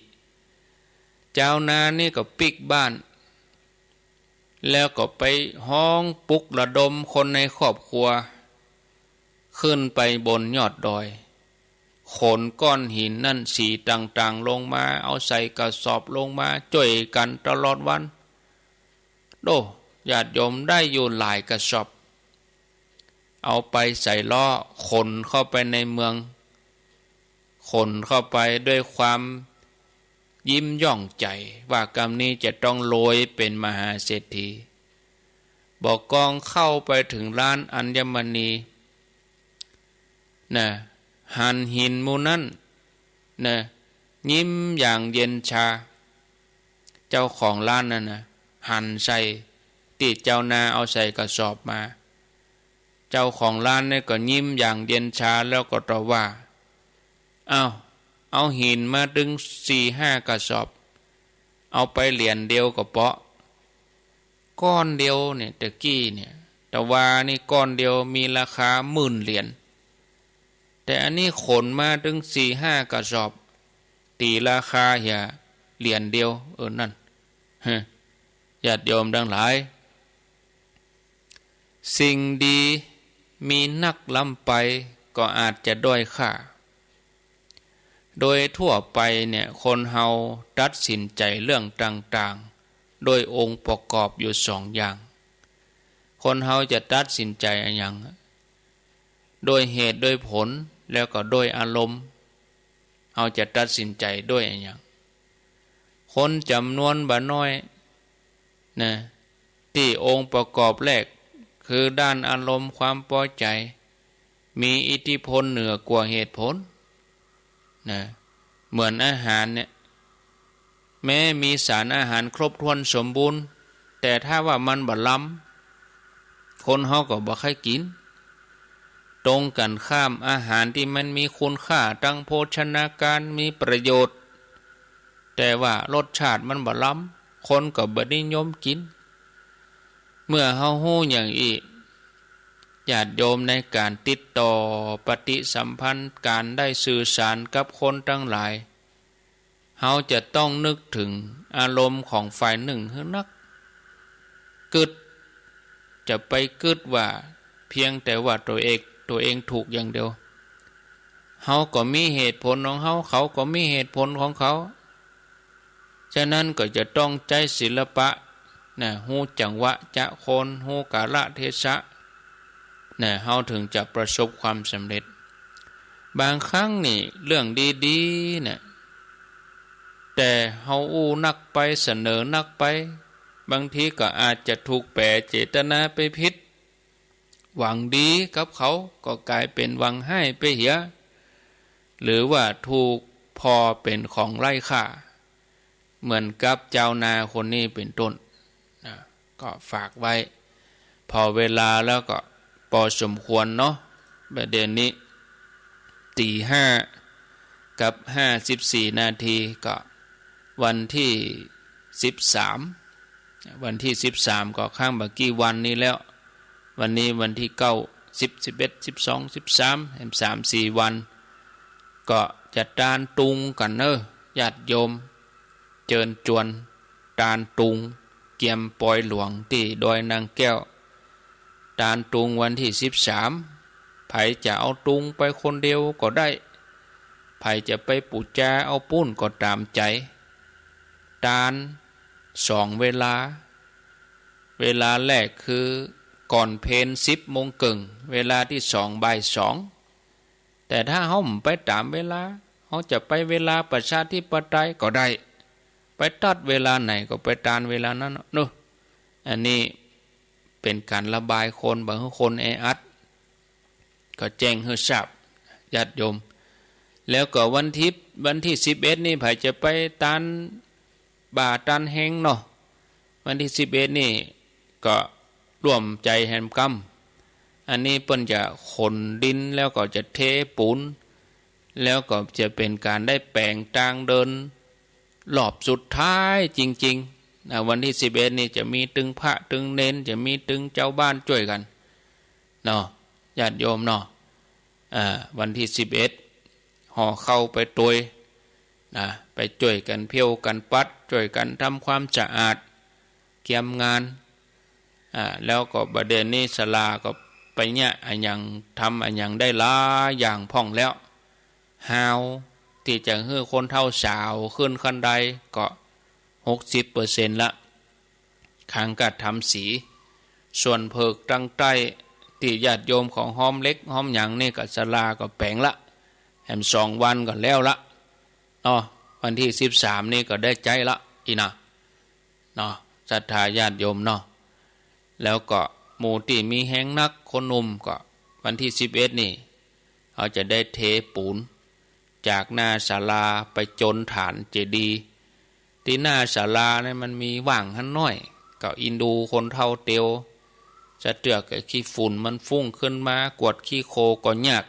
เจ้านานี่ก็ปิกบ้านแล้วก็ไปห้องปลุกระดมคนในครอบครัวขึ้นไปบนยอดดอยขนก้อนหินนั่นสีต่างๆลงมาเอาใส่กระสอบลงมาจ่วยกันตลอดวันโดญาติโยมได้อยู่หลายกระสอบเอาไปใส่ล้อขนเข้าไปในเมืองขนเข้าไปด้วยความยิ้มย่องใจว่ากรรมนี้จะต้องรวยเป็นมหาเศรษฐีบอกกองเข้าไปถึงร้านอัญมณีหั่นหินมูนั้นยิ้มอย่างเย็นชาเจ้าของร้านนั่นหั่นใส่ติดเจ้านาเอาใส่กระสอบมาเจ้าของร้านนี่ก็ยิ้มอย่างเย็นชาแล้วก็ตอบว่าเอาหินมาดึง4-5 กระสอบเอาไปเหรียญเดียวก็เปาะก้อนเดียวเนี่ยตะกี้เนี่ยแต่ว่านี่ก้อนเดียวมีราคา10,000 เหรียญแต่อันนี้ขนมาถึง4-5 กระสอบตีราคาเหรียญเดียวนั่นญาติโยมทั้งหลายสิ่งดีมีนักล้ำไปก็อาจจะด้อยค่าโดยทั่วไปเนี่ยคนเฮาตัดสินใจเรื่องต่างๆโดยองค์ประกอบอยู่2 อย่างคนเฮาจะตัดสินใจอย่างโดยเหตุโดยผลแล้วก็โดยอารมณ์เฮาจะตัดสินใจด้วยอย่างคนจำนวนบ่น้อยที่องค์ประกอบแรกคือด้านอารมณ์ความพอใจมีอิทธิพลเหนือกว่าเหตุผลเหมือนอาหารเนี่ยแม้มีสารอาหารครบถ้วนสมบูรณ์แต่ถ้าว่ามันบ่ล้ำคนเฮาก็บ่ค่อยกินตรงกันข้ามอาหารที่มันมีคุณค่าทางโภชนาการมีประโยชน์ แต่ว่ารสชาติมันบ่ล้ำคนก็บ่นิยมกินเมื่อเฮาฮู้อย่างอีกญาติโยมในการติดต่อปฏิสัมพันธ์การได้สื่อสารกับคนทั้งหลายเฮาจะต้องนึกถึงอารมณ์ของฝ่ายหนึ่งให้นักกึดจะไปกึดว่าเพียงแต่ว่าตัวเองถูกอย่างเดียวเฮาก็มีเหตุผลของเฮาเขาก็มีเหตุผลของเขาฉะนั้นก็จะต้องใจศิลปะนะฮู้จังหวะจะโคนฮู้กาลเทศะนะเฮาถึงจะประสบความสำเร็จบางครั้งนี่เรื่องดีๆนะแต่เฮาอู้นักไปเสนอนักไปบางทีก็อาจจะถูกแปรเจตนาไปผิดหวังดีกับเขาก็กลายเป็นหวังให้ไปเหียหรือว่าถูกพอเป็นของไร้ค่าเหมือนกับเจ้านาคนนี้เป็นต้นนะก็ฝากไว้พอเวลาแล้วก็พอสมควรเนาะประเด็นนี้ตี 5 กับ 54 นาทีก็วันที่13วันที่13ก็ข้างบักกี่วันนี้แล้ววันนี้วันที่9 10 11 12 13 3-4 วันก็จะตานตุงกันเนอะญาติโยมเจิญจวนตานตุงเกียมปอยหลวงที่ดอยนางแก้วตานตุงวันที่13ไผจะเอาตุงไปคนเดียวก็ได้ไผจะไปปูจาเอาปุ้นก็ตามใจตาน2 เวลาแรกคือก่อนเพล10 โมงครึ่งเวลาที่2 บ่าย 2แต่ถ้าเฮาไปตามเวลาเฮาจะไปเวลาประชาธิปไตยก็ได้ไปตัดเวลาไหนก็ไปตามเวลานั้นเนอะอันนี้เป็นการระบายคนบางคนแออัดก็แจ้งให้ทราบญาติโยมแล้วก็วันที่11นี่ไผจะไปตานบ่าตานแหงเนาะวันที่11นี่ก็ร่วมใจแห่งกรรมอันนี้เปิ้นจะขนดินแล้วก็จะเทปูนแล้วก็จะเป็นการได้แปลงทางเดินรอบสุดท้ายจริงๆนะวันที่11นี่จะมีตึงพระตึงเน้นจะมีตึงเจ้าบ้านช่วยกันเนาะญาติโยมเนาะวันที่11ห่อเข้าไปตวยนะไปช่วยกันเพียวกันปัดช่วยกันทำความสะอาดเกี่ยมงานแล้วก็ประเด็นนี้ศาลาก็ไปเนี่ยอันยังทำอันยังได้หลายอย่างพ่องแล้วหาวที่จะให้คนเท่าสาวขึ้นขั้นใดก็ 60% ละข้างกัดทำสีส่วนเพิกตั้งใต้ที่ญาติโยมของห้อมเล็กห้อมหยังนี่ก็ศาลาก็แปลงละแหม2 วันก็แล้วละวันที่13นี่ก็ได้ใจละอีนะเนาะศรัทธาญาติโยมเนาะแล้วก็หมู่ที่มีแห้งนักคนหนุ่มก็วันที่11นี่เขาจะได้เทปูนจากหน้าศาลาไปจนฐานเจดีย์ที่หน้าศาลาเนี่ยมันมีว่างหันน้อยก็อินดูคนเท่าเตียวจะเตือกกับขี้ฝุ่นมันฟุ้งขึ้นมากวดขี้โคก็ยาก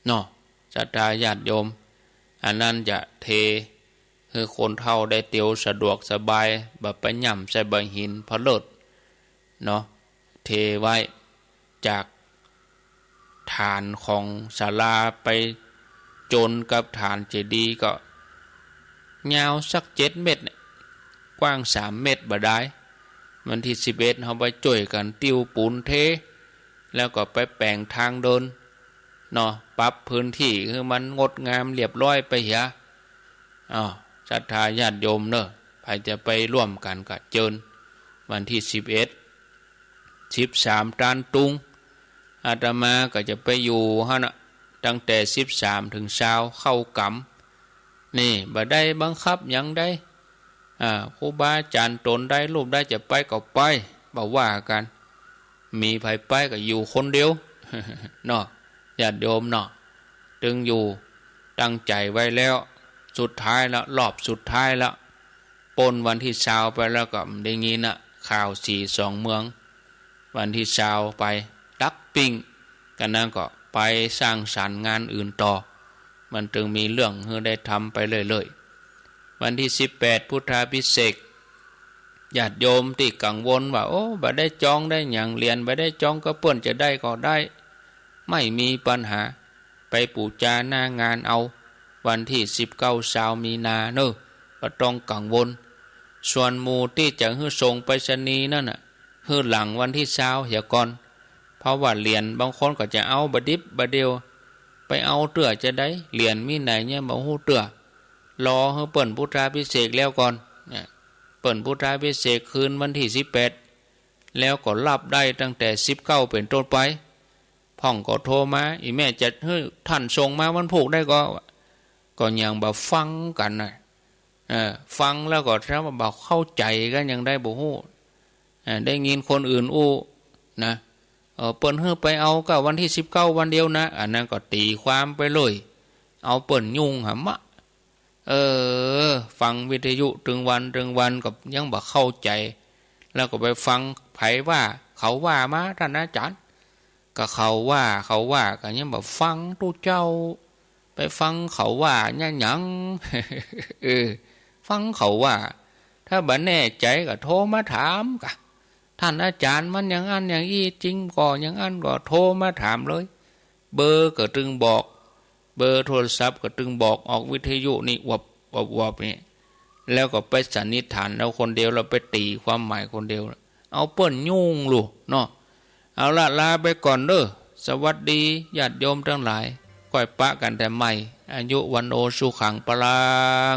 เนาะศรัทธาญาติโยมอันนั้นจะเทคือคนเท่าได้เตียวสะดวกสบายแบบไปย่ำใส่ใบหินพะเลิศเนาะเทไว้จากฐานของศาลาไปจนกับฐานเจดีย์ก็ยาวสัก7 เมตรกว้าง3 เมตรบ่ได้วันที่11เฮาไปช่วยกันติ้วปูนเทแล้วก็ไปแปลงทางเดินเนาะปรับพื้นที่คือมันงดงามเรียบร้อยไปเหียศรัทธาญาติโยมเนอะใครจะไปร่วมกันก็เจิญวันที่13ตานตุงอาตมาก็จะไปอยู่ฮะนะตั้งแต่13 ถึง20เข้ากำนี่บ่ได้บังคับยังได้ครูบาอาจารย์ตนได้รูปได้จะไปก็ไปบ่ว่ากันมีไผไปก็อยู่คนเดียว เนาะญาติโยมเนาะตึงอยู่ตั้งใจไว้แล้วสุดท้ายแล้วรอบสุดท้ายแล้วปนวันที่20ไปแล้วก็ได้ยินน่ะข่าว4-2 เมืองวันที่20ไปดักปิ้งกันนั้นก็ไปสร้างสรรค์งานอื่นต่อมันจึงมีเรื่องให้ได้ทำไปเรื่อยๆ วันที่18พุทธาภิเษกญาติโยมที่กังวลว่าโอ้บ่ได้จองได้หยังเรียนบ่ได้จองก็เปิ้นจะได้ก็ได้ไม่มีปัญหาไปปูจาหน้างานเอาวันที่19 มีนาเนอะบ่ต้องกังวลส่วนหมู่ที่จะฮื้อส่งไปรษณีย์นั่นน่ะฮื้อหลังวันที่20เหี่ยก่อนเพราะว่าเหรียญบางคนก็จะเอาบดิบบ่เดียวไปเอาเตื้อจะได้เหรียญมีไหนเนี่ยบ่ฮู้เตื้อรอให้เปิ้นพุทธาภิเษกแล้วก่อนเนี่ยเปิ้นพุทธาภิเษกคืนวันที่18แล้วก็รับได้ตั้งแต่19เป็นต้นไปพ่องก็โทรมาอีแม่จะให้ท่านส่งมาวันพุธได้ก็ยังบ่ฟังกันน่ะฟังแล้วก็ถ้าว่าบ่เข้าใจกันยังได้บ่ฮู้ได้ยินคนอื่นอู้นะเปิ้นให้ไปเอาก็วันที่19วันเดียวนะอันนั้นก็ตีความไปเลยเอาเปิ้นยุ่งหำมะฟังวิทยุถึงวันก็ยังบ่เข้าใจแล้วก็ไปฟังไผว่าเขาว่ามาท่านอาจารย์ก็เขาว่าก็ยังบ่ฟังตู้เจ้าไปฟังเขาว่าหยัง ฟังเขาว่าถ้าบ่แน่ใจก็โทรมาถามกะท่านอาจารย์มันอย่างอันอย่างอี้จริงก็อย่างอันก็โทรมาถามเลยเบอร์ก็ตึงบอกเบอร์โทรศัพท์ก็ตึงบอกออกวิทยุนี่วับนี่แล้วก็ไปสันนิษฐานเราคนเดียวเราไปตีความหมายคนเดียวเอาเปิ้นยุ่งลูกเนาะเอาละลาไปก่อนเด้อสวัสดีญาติโยมทั้งหลายก้อยปะกันแต่ใหม่อายุวันโอสุขังปลัง